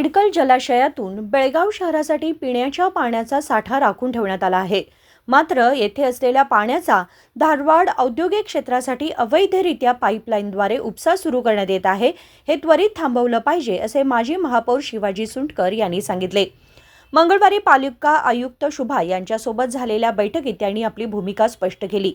हिडकल जलाशयातून बेळगाव शहरासाठी पिण्याच्या पाण्याचा साठा राखून ठेवण्यात आला आहे। मात्र येथे असलेल्या पाण्याचा धारवाड औद्योगिक क्षेत्रासाठी अवैधरित्या पाईपलाईनद्वारे उपसा सुरू करण्यात येत आहे। हे त्वरित थांबवलं पाहिजे असे माजी महापौर शिवाजी सुंटकर यांनी सांगितले। मंगळवारी पालिका आयुक्त शुभा यांच्यासोबत झालेल्या बैठकीत त्यांनी आपली भूमिका स्पष्ट केली।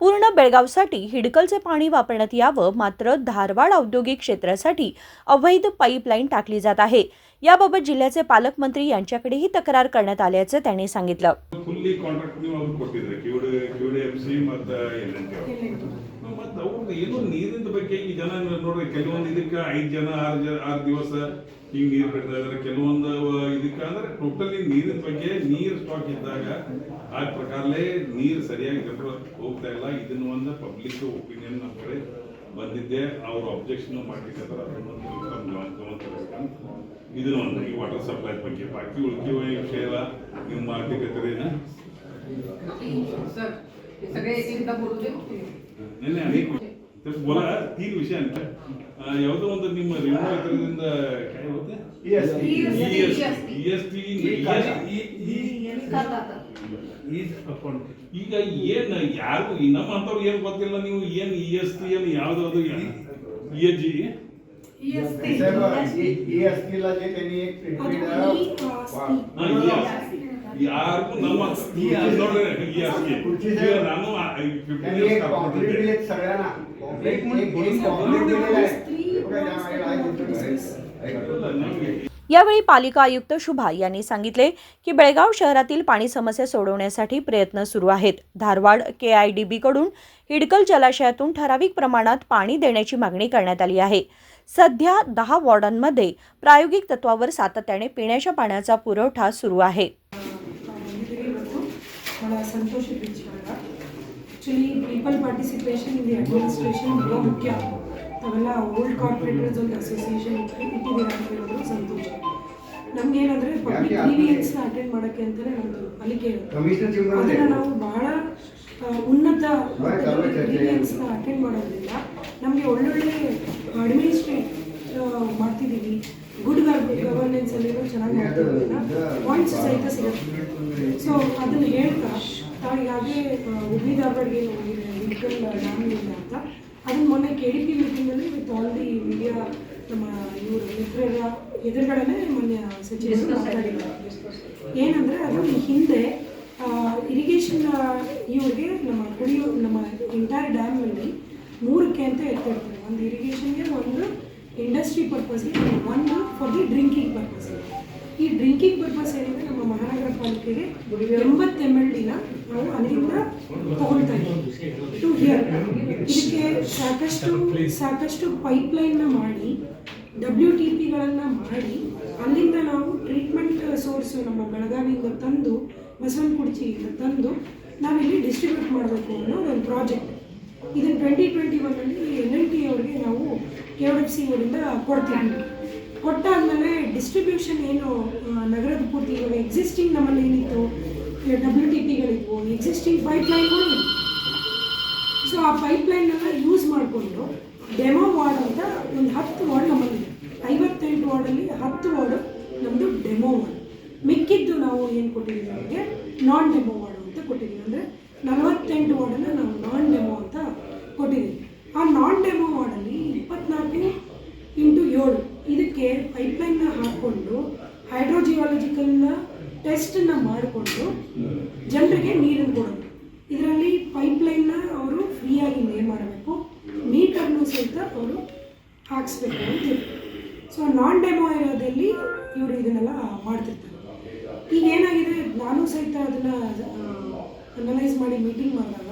पूर्ण बेळगावसाठी हिडकलचे पाणी वापरण्यात यावं, मात्र धारवाड औद्योगिक क्षेत्रासाठी अवैध पाईपलाईन टाकली जात आहे। याबाबत जिल्ह्याचे पालकमंत्री यांच्याकडेही तक्रार करण्यात आल्याचं त्यांनी सांगितलं। फुल्ली कॉन्ट्रॅक्ट ನೀವು ಅವರು ಕೊಟ್ಟಿದ್ರೆ QDFC ಮತ್ತು ಮತ್ತು ಅವ್ರು ಏನೋ ನೀರಿನ ಬಗ್ಗೆ ಈ ಜನ ನೋಡ್ರಿ, ಕೆಲವೊಂದು ಇದಕ್ಕೆ 5 ಜನ 6 ದಿವಸ ಹಿಂಗೆ ನೀರು ಬಿಡ್ತಾ ಇದ್ದಾರೆ, ಕೆಲವೊಂದು ಇದಕ್ಕೆ ಅಂದ್ರೆ ಟೋಟಲಿ ನೀರಿನ ಬಗ್ಗೆ ನೀರು ಸ್ಟಾಕ್ ಇದ್ದಾಗ ಆ ಪ್ರಕಾರಲೇ ನೀರು ಸರಿಯಾಗಿ ಹೋಗ್ತಾ ಇಲ್ಲ। ಇದನ್ನು ಒಂದು ಪಬ್ಲಿಕ್ ಒಪಿನಿಯನ್ ನಮ್ಮ ಕಡೆ ಬಂದಿದ್ದೆ, ಅವರು ಅಬ್ಜೆಕ್ಷನ್ ಮಾಡ್ಲಿಕ್ಕೆ ಇದನ್ನು ಒಂದು ಈ ವಾಟರ್ ಸಪ್ಲೈ ಬಗ್ಗೆ ಬಾಕಿ ಉಳಿಕೆಯ ವಿಷಯ ಎಲ್ಲ ನೀವು ಮಾಡ್ಲಿಕ್ಕೇನ नहीं अनेक बोला 3 विषय ಅಂತ ಯಾವುದೋ ಒಂದು ನಿಮ್ಮ ರೆವಿನ್ಯೂ ಇದರಿಂದ काय होते EST ಈಗ ಏನು ಯಾರು ನಮ್ಮ ಅಂತವ್ರು ಏನು ಗೊತ್ತಿಲ್ಲ, ನೀವು ಏನು EST ಏನು ಯಾವ್ದು ESG ला जे त्यांनी एक यार ನಮ್ಮ ನೋಡ್ರಿ ನಾನು सगळ्यांना यावेळी पालिका आयुक्त शुभा यांनी सांगितले की बेळगाव शहरातील पाणी समस्या सोडवण्यासाठी प्रयत्न सुरू आहेत। धारवाड KIDB कडून हिडकल जलाशयातून ठराविक प्रमाणात पाणी देण्याची मागणी करण्यात आली आहे। सध्या 10 वॉर्डांमध्ये प्रायोगिक तत्वावर सातत्याने पिण्याच्या पाण्याचा पुरवठा सुरू आहे। People participation in the administration बहुत मुख्य ಅವೆಲ್ಲ ಓಲ್ಡ್ ಕಾರ್ಪೊರೇಟರ್ಸ್ ಒಂದು ಅಸೋಸಿಯೇಷನ್ ಇಟ್ಟಿದ್ದೀರಾ ಅಂತ ಹೇಳೋದು ಸಂತೋಷ। ನಮ್ಗೆ ಏನಂದ್ರೆ ಪಬ್ಲಿಕ್ ಗ್ರೀವಿಯನ್ಸ್ನ ಅಟೆಂಡ್ ಮಾಡೋಕ್ಕೆ ಅಂತಲೇ ನಮ್ಮದು ಪಾಲಿಕೆ ಇರುತ್ತೆ, ಅದನ್ನು ನಾವು ಬಹಳ ಉನ್ನತ ಗ್ರೀವಿಯನ್ಸ್ನ ಅಟೆಂಡ್ ಮಾಡೋದ್ರಿಂದ ನಮಗೆ ಒಳ್ಳೊಳ್ಳೆ ಅಡ್ಮಿನಿಸ್ಟ್ರೇಟ್ ಮಾಡ್ತಿದ್ದೀವಿ, ಗುಡ್ ಗವರ್ನೆನ್ಸ್ ಅಲ್ಲಿರೋ ಚೆನ್ನಾಗಿ ಮಾಡ್ತಿದ್ದೀವಿ, ಪಾಯಿಂಟ್ಸ್ ಸಹಿತ ಸಿಗುತ್ತೆ। ಸೊ ಅದನ್ನು ಹೇಳ್ತಾ ನಾವು ಈಗಾಗಲೇ ಹುಬ್ಳಿ ಧಾರವಾಡಗೆ ಹೋಗಿದ್ದೆ ಹಿಡ್ಕಲ್ ಡ್ಯಾಮ್ನಿಂದ ಅಂತ, ಅದನ್ನು ಮೊನ್ನೆ KDP ಮೀಟಿಂಗಲ್ಲಿ ವಿತ್ ಆಲ್ ದಿ ಮೀಡಿಯಾ ನಮ್ಮ ಇವರು ಮಿತ್ರರ ಎದುರುಗಡೆ ಮೊನ್ನೆ ಸಚಿವರು ಮಾತಾಡಿದ್ದಾರೆ। ಏನಂದರೆ ಅದು ಹಿಂದೆ ಇರಿಗೇಷನ್ ಇವ್ರಿಗೆ ನಮ್ಮ ಎಂಟೈರ್ ಡ್ಯಾಮಲ್ಲಿ 3ಕ್ಕೆ ಅಂತ ಎತ್ತಿರ್ತಾರೆ, ಒಂದು ಇರಿಗೇಷನ್ಗೆ, ಒಂದು ಇಂಡಸ್ಟ್ರಿ ಪರ್ಪಸ್ಗೆ, ಒಂದು ಫಾರ್ ದಿ ಡ್ರಿಂಕಿಂಗ್ ಪರ್ಪಸ್ಗೆ। ಈ ಡ್ರಿಂಕಿಂಗ್ ಪರ್ಪಸ್ ಏನಿದೆ ನಮ್ಮ ಮಹಾನಗರ ಪಾಲಿಕೆಗೆ 80 MLD ನಾವು ಅಲ್ಲಿಂದ ತಗೊಳ್ತಾ ಇದ್ದೀವಿ ಟು ಹಿಯರ್। ಇದಕ್ಕೆ ಸಾಕಷ್ಟು ಪೈಪ್ಲೈನ್ನ ಮಾಡಿ WTPಗಳನ್ನು ಮಾಡಿ ಅಲ್ಲಿಂದ ನಾವು ಟ್ರೀಟ್ಮೆಂಟ್ ಸೋರ್ಸು ನಮ್ಮ ಬೆಳಗಾವಿಯಿಂದ ತಂದು ಬಸವನಕುರ್ಚಿಯಿಂದ ತಂದು ನಾವಿಲ್ಲಿ ಡಿಸ್ಟ್ರಿಬ್ಯೂಟ್ ಮಾಡಬೇಕು ಅನ್ನೋ ಒಂದು ಪ್ರಾಜೆಕ್ಟ್। ಇದನ್ನು 2021 LNT ಅವರಿಗೆ ನಾವು KODFC ಅವರಿಂದ ಕೊಡ್ತೀವಿ। ಕೊಟ್ಟಾದ್ಮೇಲೆ ಡಿಸ್ಟ್ರಿಬ್ಯೂಷನ್ ಏನು ನಗರದ ಪೂರ್ತಿ ಇವಾಗ ಎಕ್ಸಿಸ್ಟಿಂಗ್ ನಮ್ಮಲ್ಲಿ ಏನಿತ್ತು WTPಗಳಿದ್ವು, ಎಕ್ಸಿಸ್ಟಿಂಗ್ ಪೈಪ್ಲೈನ್ಗಳು ಇತ್ತು। ಸೊ ಆ ಪೈಪ್ಲೈನೆಲ್ಲ ಯೂಸ್ ಮಾಡಿಕೊಂಡು ಡೆಮೋ ವಾರ್ಡ್ ಅಂತ ಒಂದು 10 ವಾರ್ಡ್ ನಮ್ಮಲ್ಲಿದೆ, 58 ವಾರ್ಡಲ್ಲಿ 10 ವಾರ್ಡು ನಮ್ಮದು ಡೆಮೋ ವಾರ್ಡ್, ಮಿಕ್ಕಿದ್ದು ನಾವು ಏನು ಕೊಟ್ಟಿದ್ದೀವಿ ನಮಗೆ ನಾನ್ ಡೆಮೋ ವಾರ್ಡ್ ಅಂತ ಕೊಟ್ಟಿದ್ದೀವಿ। ಅಂದರೆ 48 ವಾರ್ಡನ್ನು ನಾವು ನಾನ್ ಡೆಮೋ ಅಂತ ಕೊಟ್ಟಿದ್ದೀವಿ। ಆ ನಾನ್ ಡೆಮೋ ವಾರ್ಡಲ್ಲಿ 24x7 ಇದಕ್ಕೆ ಪೈಪ್ಲೈನ್ನ ಹಾಕ್ಕೊಂಡು ಹೈಡ್ರೋಜಿಯಾಲಜಿಕಲ್ನ ಟೆಸ್ಟನ್ನ ಮಾಡಿಕೊಂಡು ಜನರಿಗೆ ನೀರನ್ನು ಕೊಡೋದು। ಇದರಲ್ಲಿ ಪೈಪ್ಲೈನ್ನ ಅವರು ಫ್ರೀಯಾಗಿ ನೇಮ್ ಮಾಡಬೇಕು, ಮೀಟರ್ನು ಸಹಿತ ಅವರು ಹಾಕಿಸ್ಬೇಕು ಅಂತಿದೆ। ಸೊ ನಾನ್ ಡೆಮೋ ಇರೋದಲ್ಲಿ ಇವರು ಇದನ್ನೆಲ್ಲ ಮಾಡ್ತಿರ್ತಾರೆ। ಈಗ ಏನಾಗಿದೆ, ನಾನು ಸಹಿತ ಅದನ್ನು ಅನಲೈಸ್ ಮಾಡಿ ಮೀಟಿಂಗ್ ಮಾಡಿದಾಗ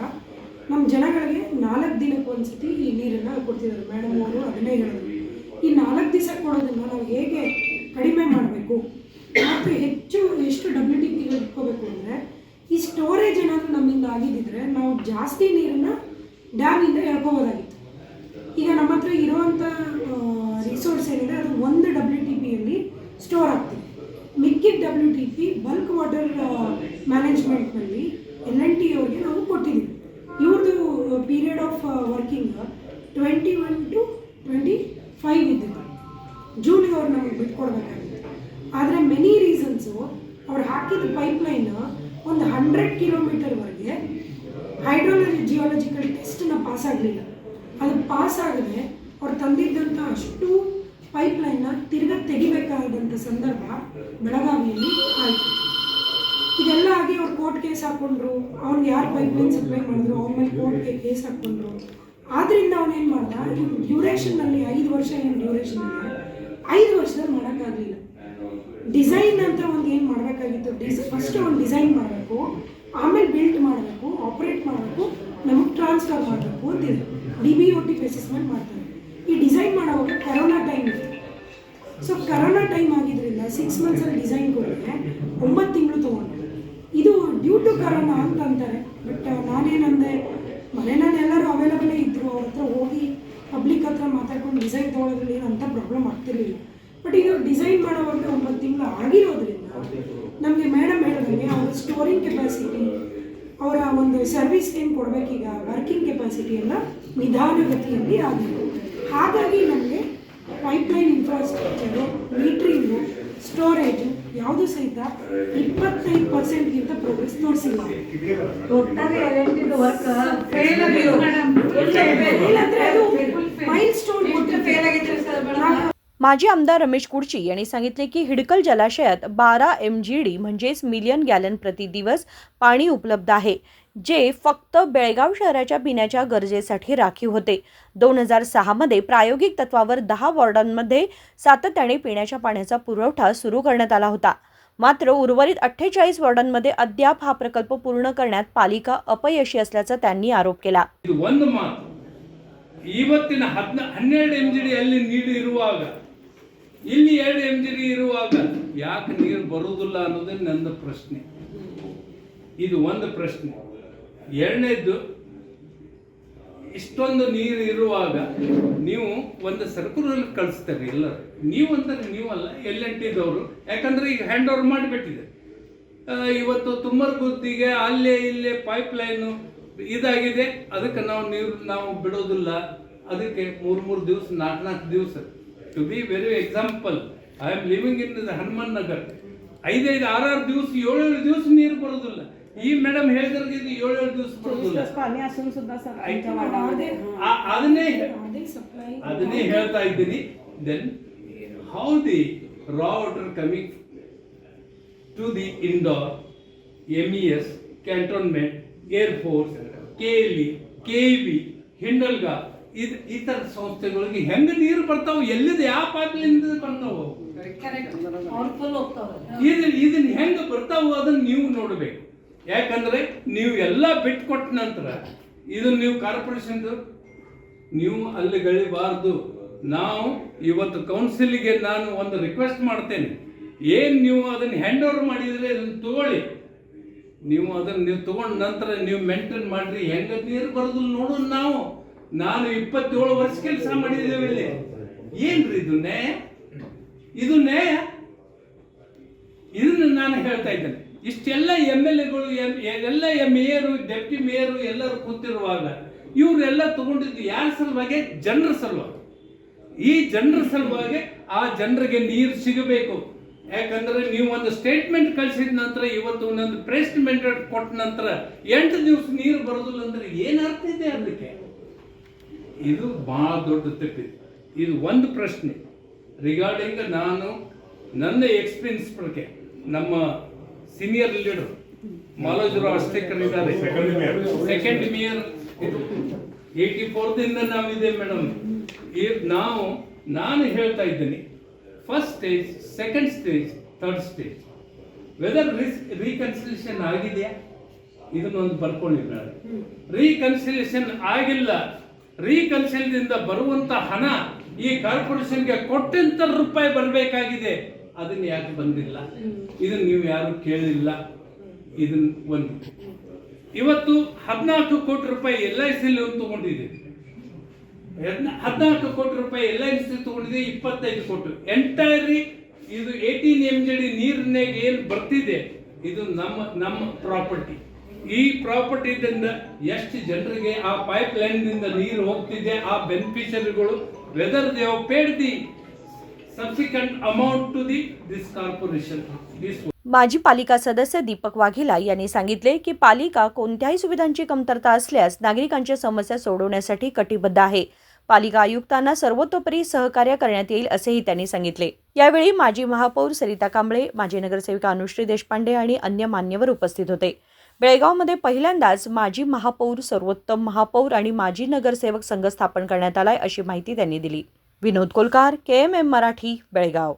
ನಮ್ಮ ಜನಗಳಿಗೆ 4 ದಿನಕ್ಕೆ ಒಂದ್ಸತಿ ಈ ನೀರನ್ನು ಕೊಡ್ತಿದ್ದಾರೆ। ಮೇಡಮ್ ಅವರು ಅದನ್ನೇ ಹೇಳಿದ್ರು, ಈ 4 ದಿವಸ ಕೊಡೋದನ್ನು ನಾವು ಹೇಗೆ ಕಡಿಮೆ ಮಾಡಬೇಕು ಮತ್ತು ಎಷ್ಟು WTPಗಳು ಇಟ್ಕೋಬೇಕು ಅಂದರೆ, ಈ ಸ್ಟೋರೇಜ್ ಏನಾದರೂ ನಮ್ಮಿಂದ ಆಗಿದ್ದಿದ್ರೆ ನಾವು ಜಾಸ್ತಿ ನೀರನ್ನು ಡ್ಯಾಮಿಂದ ಎಳ್ಕೋಬೋದಾಗಿತ್ತು। ಈಗ ನಮ್ಮ ಹತ್ರ ಇರೋವಂಥ ರಿಸೋರ್ಸ್ ಏನಿದೆ ಅದು 1 WTPಯಲ್ಲಿ ಸ್ಟೋರ್ ಆಗ್ತಿದೆ, ಮಿಕ್ಕಿದ WTP ಬಲ್ಕ್ ವಾಟರ್ ಮ್ಯಾನೇಜ್ಮೆಂಟ್ನಲ್ಲಿ LNT ಅವ್ರಿಗೆ ನಾವು ಕೊಟ್ಟಿದ್ದೀವಿ। ಇವ್ರದ್ದು ಪೀರಿಯಡ್ ಆಫ್ ವರ್ಕಿಂಗ್ 21 to 25 ಇದ್ದಿದ್ದು, ಜೂನ್ಗೆ ಅವ್ರು ನಮಗೆ ಬಿಟ್ಕೊಡ್ಬೇಕಾಗಿತ್ತು। ಆದರೆ ಮೆನಿ ರೀಸನ್ಸು ಅವ್ರು ಹಾಕಿದ ಪೈಪ್ಲೈನ್ ಒಂದು 100 ಕಿಲೋಮೀಟರ್ವರೆಗೆ ಹೈಡ್ರೋಜಿಯಾಲಜಿಕಲ್ ಟೆಸ್ಟನ್ನ ಪಾಸ್ ಆಗಲಿಲ್ಲ. ಅದು ಪಾಸ್ ಆಗದೆ ಅವ್ರು ತಂದಿದ್ದಂಥ ಅಷ್ಟು ಪೈಪ್ಲೈನ್ನ ತಿರ್ಗಾ ತೆಗಿಬೇಕಾದಂಥ ಸಂದರ್ಭ ಬೆಳಗಾವಿಯಲ್ಲಿ ಆಯಿತು. ಇದೆಲ್ಲ ಆಗಿ ಅವ್ರು ಕೋರ್ಟ್ ಕೇಸ್ ಹಾಕ್ಕೊಂಡ್ರು, ಅವ್ನಿಗೆ ಯಾರು ಪೈಪ್ಲೈನ್ ಸಪ್ಲೈ ಮಾಡಿದ್ರು ಅವ್ರ ಮೇಲೆ ಕೋರ್ಟ್ಗೆ ಕೇಸ್ ಹಾಕ್ಕೊಂಡ್ರು. ಆದ್ದರಿಂದ ಅವನೇನು ಮಾಡ್ದ, ಡ್ಯೂರೇಷನ್ನಲ್ಲಿ 5 ವರ್ಷ ಏನು ಡ್ಯೂರೇಷನ್ ಇದೆ, 5 ವರ್ಷದಲ್ಲಿ ಮಾಡೋಕ್ಕಾಗಲಿಲ್ಲ. ಡಿಸೈನ್ ಅಂತ ಒಂದು ಏನು ಮಾಡಬೇಕಾಗಿತ್ತು, ಫಸ್ಟ್ ಒಂದು ಡಿಸೈನ್ ಮಾಡಬೇಕು, ಆಮೇಲೆ ಬಿಲ್ಟ್ ಮಾಡಬೇಕು, ಆಪ್ರೇಟ್ ಮಾಡಬೇಕು, ನಮಗೆ ಟ್ರಾನ್ಸ್ಫರ್ ಮಾಡಬೇಕು ಅಂತಿದೆ. DBOT ಅಸೆಸ್ಮೆಂಟ್ ಮಾಡ್ತಾರೆ. ಈ ಡಿಸೈನ್ ಮಾಡೋವಾಗ ಕರೋನಾ ಟೈಮ್ ಇತ್ತು. ಸೊ ಕರೋನಾ ಟೈಮ್ ಆಗಿದ್ದರಿಂದ 6 ಮಂತ್ಸಲ್ಲಿ ಡಿಸೈನ್ ಕೊಡಿದ್ರೆ 9 ತಿಂಗಳು ತೊಗೊಂಡು, ಇದು ಡ್ಯೂ ಟು ಕರೋನಾ ಅಂತ ಅಂತಾರೆ. ಬಟ್ ನಾನೇನಂದೆ, ಮನೆಯಲ್ಲಿ ಎಲ್ಲರೂ ಅವೈಲಬಲೇ ಇದ್ದರು, ಅವ್ರ ಹತ್ರ ಹೋಗಿ ಪಬ್ಲಿಕ್ ಹತ್ರ ಮಾತಾಡ್ಕೊಂಡು ಡಿಸೈನ್ ತೊಗೊಳೋದ್ರಲ್ಲಿ ಏನಂತ ಪ್ರಾಬ್ಲಮ್ ಆಗ್ತಿರ್ಲಿಲ್ಲ. ಬಟ್ ಈಗ ಡಿಸೈನ್ ಮಾಡೋವಾಗ 9 ತಿಂಗಳು ಆಗಿರೋದ್ರಿಂದ ನಮಗೆ ಮೇಡಮ್ ಹೇಳಿದಂಗೆ ಅವರ ಸ್ಟೋರಿಂಗ್ ಕೆಪಾಸಿಟಿ, ಅವರ ಒಂದು ಸರ್ವಿಸ್ ಏನು ಕೊಡಬೇಕೀಗ, ವರ್ಕಿಂಗ್ ಕೆಪಾಸಿಟಿ ಎಲ್ಲ ನಿಧಾನಗತಿಯಲ್ಲಿ ಆಗಿದೆ. ಹಾಗಾಗಿ ನಮಗೆ ಪೈಪ್ಲೈನ್ ಇನ್ಫ್ರಾಸ್ಟ್ರಕ್ಚರು, ಮೀಟ್ರಿಂಗು, ಸ್ಟೋರೇಜು ಯಾವುದು ಸಹಿತ 25%ಗಿಂತ ಪ್ರೋಗ್ರೆಸ್ ತೋರಿಸಿಲ್ಲ. ಮೈಲ್ ಸ್ಟೋನ್ माजी आमदार रमेश कुडची यांनी सांगितले की हिडकल जलाशयात 12 MGD म्हणजेच मिलियन गॅलन प्रति दिवस पाणी उपलब्ध आहे, जे फक्त बेळगाव शहराच्या पिण्याच्या गरजेसाठी राखीव होते. 2006 मध्ये प्रायोगिक तत्वावर 10 वॉर्डांमध्ये सातत्याने पिण्याच्या पाण्याचा पुरवठा सुरू करण्यात आला होता. मात्र उर्वरित 48 वॉर्डांमध्ये अद्याप हा प्रकल्प पूर्ण करण्यात पालिका अपयशी असल्याचा त्यांनी आरोप केला. ಇವತ್ತಿನ 12 MGD ಅಲ್ಲಿ ನೀರು ಇರುವಾಗ, ಇಲ್ಲಿ 2 MGD ಇರುವಾಗ ಯಾಕೆ ನೀರು ಬರುವುದಿಲ್ಲ ಅನ್ನೋದೇ ನನ್ನ ಪ್ರಶ್ನೆ. ಇದು ಒಂದು ಪ್ರಶ್ನೆ. ಎರಡನೇದು, ಇಷ್ಟೊಂದು ನೀರು ಇರುವಾಗ ನೀವು ಒಂದು ಸರ್ಕುಲರ್ ಕಳಿಸ್ತಾರೆ ಎಲ್ಲರೂ. ನೀವು ಅಂತಾರೆ ನೀವಲ್ಲ, LNTದವರು. ಯಾಕಂದ್ರೆ ಈಗ ಹ್ಯಾಂಡ್ ಓವರ್ ಮಾಡಿಬಿಟ್ಟಿದೆ. ಇವತ್ತು ತುಮರಗುದ್ದಿಗೆ ಅಲ್ಲೇ ಇಲ್ಲೇ ಪೈಪ್ ಲೈನು ಇದಾಗಿದೆ, ಅದಕ್ಕೆ ನಾವು ಬಿಡೋದಿಲ್ಲ. ಅದಕ್ಕೆ 3 ದಿವಸ 4 ದಿವಸ. To be very example, I am living in Hanuman Nagar. 5 6 ದಿವಸ 7 ದಿವಸ ನೀರು ಬರೋದಿಲ್ಲ. ಈ ಮೇಡಮ್ ಹೇಳಿದ್ರೆ ಇದು 7 ದಿವಸ ಬರೋದಿಲ್ಲ. ಅದನ್ನೇ ಹೇಳ್ತಾ ಇದ್ದೀನಿ. Then how the raw water coming to the indoor, MES, cantonment, air force, KLE, KEB, Hindalga, ಈ ಥರ ಸಂಸ್ಥೆಗಳಿಗೆ ಹೆಂಗೆ ನೀರು ಬರ್ತಾವೆ, ಎಲ್ಲಿದೆ, ಯಾವ ಪೈಪ್ಲೈನ್ ಬರ್ತಾವೆ, ಇದನ್ನ ಹೆಂಗೆ ಬರ್ತಾವೆ ಅದನ್ನು ನೀವು ನೋಡಬೇಕು. ಯಾಕಂದ್ರೆ ನೀವು ಎಲ್ಲ ಬಿಟ್ಕೊಟ್ಟ ನಂತರ ಇದನ್ನು ನೀವು ಕಾರ್ಪೊರೇಷನ್ ನೀವು ಅಲ್ಲಿ ಗಳಿಬಾರ್ದು. ನಾವು ಇವತ್ತು ಕೌನ್ಸಿಲ್ಗೆ ನಾನು ಒಂದು ರಿಕ್ವೆಸ್ಟ್ ಮಾಡ್ತೇನೆ, ಏನು ನೀವು ಅದನ್ನು ಹ್ಯಾಂಡ್ ಓವರ್ ಮಾಡಿದರೆ ಅದನ್ನು ತಗೊಳ್ಳಿ. ನೀವು ಅದನ್ನು ತಗೊಂಡ ನಂತರ ನೀವು ಮೇಂಟೈನ್ ಮಾಡ್ರಿ. ಹೆಂಗೆ ನೀರು ಬರೋದಿಲ್ಲ ನೋಡೋಣ. ನಾನು 27 ವರ್ಷ ಕೆಲಸ ಮಾಡಿದ್ದೇವೆ ಇಲ್ಲಿ. ಏನ್ರಿ ಇದು ನ್ಯಾಯ? ಇದು ನ್ಯಾಯ? ಇದನ್ನು ನಾನು ಹೇಳ್ತಾ ಇದ್ದೇನೆ. ಇಷ್ಟೆಲ್ಲ MLAಗಳು, ಎಲ್ಲ ಮೇಯರು, ಡೆಪ್ಟಿ ಮೇಯರು ಎಲ್ಲರೂ ಕೂತಿರುವಾಗ ಇವರೆಲ್ಲ ತಗೊಂಡಿದ್ದು ಯಾರ ಸಲುವಾಗಿ? ಜನರ ಸಲುವಾಗಿ. ಈ ಜನರ ಸಲುವಾಗಿ ಆ ಜನರಿಗೆ ನೀರು ಸಿಗಬೇಕು. ಯಾಕಂದ್ರೆ ನೀವು ಒಂದು ಸ್ಟೇಟ್ಮೆಂಟ್ ಕಳಿಸಿದ ನಂತರ, ಇವತ್ತು ಒಂದೊಂದು ಪ್ರೆಸ್ ಮೆಂಟ್ ಕೊಟ್ಟ ನಂತರ 8 ದಿವಸ ನೀರು ಬರೋದಿಲ್ಲ ಅಂದ್ರೆ ಏನರ್ಥ ಇದೆ ಅದಕ್ಕೆ? ಇದು ಬಹಳ ದೊಡ್ಡ ತಪ್ಪಿದೆ. ಇದು ಒಂದು ಪ್ರಶ್ನೆ ರಿಗಾರ್ಡಿಂಗ್. ನಾನು ನನ್ನ ಎಕ್ಸ್ಪೀರಿಯನ್ಸ್ ಬಗ್ಗೆ, ನಮ್ಮ ಸೀನಿಯರ್ ಲೀಡರ್ ಮಾಲೋಜರಾವ್ ಅಷ್ಟೇಕರ್ ಇದ್ದಾರೆ, ಸೆಕೆಂಡ್ ಮೇಯರ್ 84ದಿಂದ ನಾವಿದೆ ಮೇಡಮ್. ನಾನು ಹೇಳ್ತಾ ಇದ್ದೀನಿ, first stage, second stage, third stage, whether reconciliation ಆಗಿದೆಯಾ ಇದನ್ನೊಂದು ಬರ್ಕೊಳ್ಳಿ ಮೇಡಮ್. ರೀಕನ್ಸಿಲೇಷನ್ ಆಗಿಲ್ಲ. ರೀಕನ್ಸಿಲಿಂದ ಬರುವಂತ ಹಣ ಈ ಕಾರ್ಪೊರೇಷನ್ಗೆ ಕೊಟ್ಟಂತ ರೂಪಾಯಿ ಬರಬೇಕಾಗಿದೆ. ಅದನ್ನ ಯಾಕೆ ಬಂದಿಲ್ಲ? ಇದನ್ನ ನೀವು ಯಾರು ಕೇಳಿಲ್ಲ. ಇದನ್ನ ಒಂದು ಇವತ್ತು 14 ಕೋಟಿ ರೂಪಾಯಿ LIC ಲೋನ್ ತಗೊಂಡಿದೆ. 14 ಕೋಟಿ ರೂಪಾಯಿ LIC ತಗೊಂಡಿದೆ. 25 ಕೋಟಿ ಎಂಟೈರಿ ಇದು 18 MGD ನೀರಿನಾಗ ಏನು ಬರ್ತಿದೆ ಇದು ನಮ್ಮ ಪ್ರಾಪರ್ಟಿ. ಈ ಪ್ರಾಪರ್ಟಿದಿಂದ ಎಷ್ಟು ಜನರಿಗೆ ಆ ಪೈಪ್ ಲೈನ್ ದಿಂದ ನೀರು ಹೋಗ್ತಿದೆ, ಆ ಬೆನಿಫಿಷರಿಗಳು, whether they have paid the sufficient amount to this corporation. माजी पालिका सदस्य दीपक वाघेला यांनी सांगितले की पालिका कोणत्याही सुविधांची कमतरता असल्यास नागरिकांच्या समस्या सोडवण्यासाठी कटिबद्ध आहे. पालिका आयुक्तांना सर्वतोपरी सहकार्य करण्यात येईल असेही त्यांनी सांगितले. यावेळी माजी महापौर सरिता कांबळे, माजी नगरसेविका अनुश्री देशपांडे आणि अन्य मान्यवर उपस्थित होते. बेळगावमध्ये पहिल्यांदाच माजी महापौर, सर्वोत्तम महापौर आणि माजी नगरसेवक संघ स्थापन करण्यात आलाय अशी माहिती त्यांनी दिली. विनोद कोलकार, KMM मराठी, बेळगाव.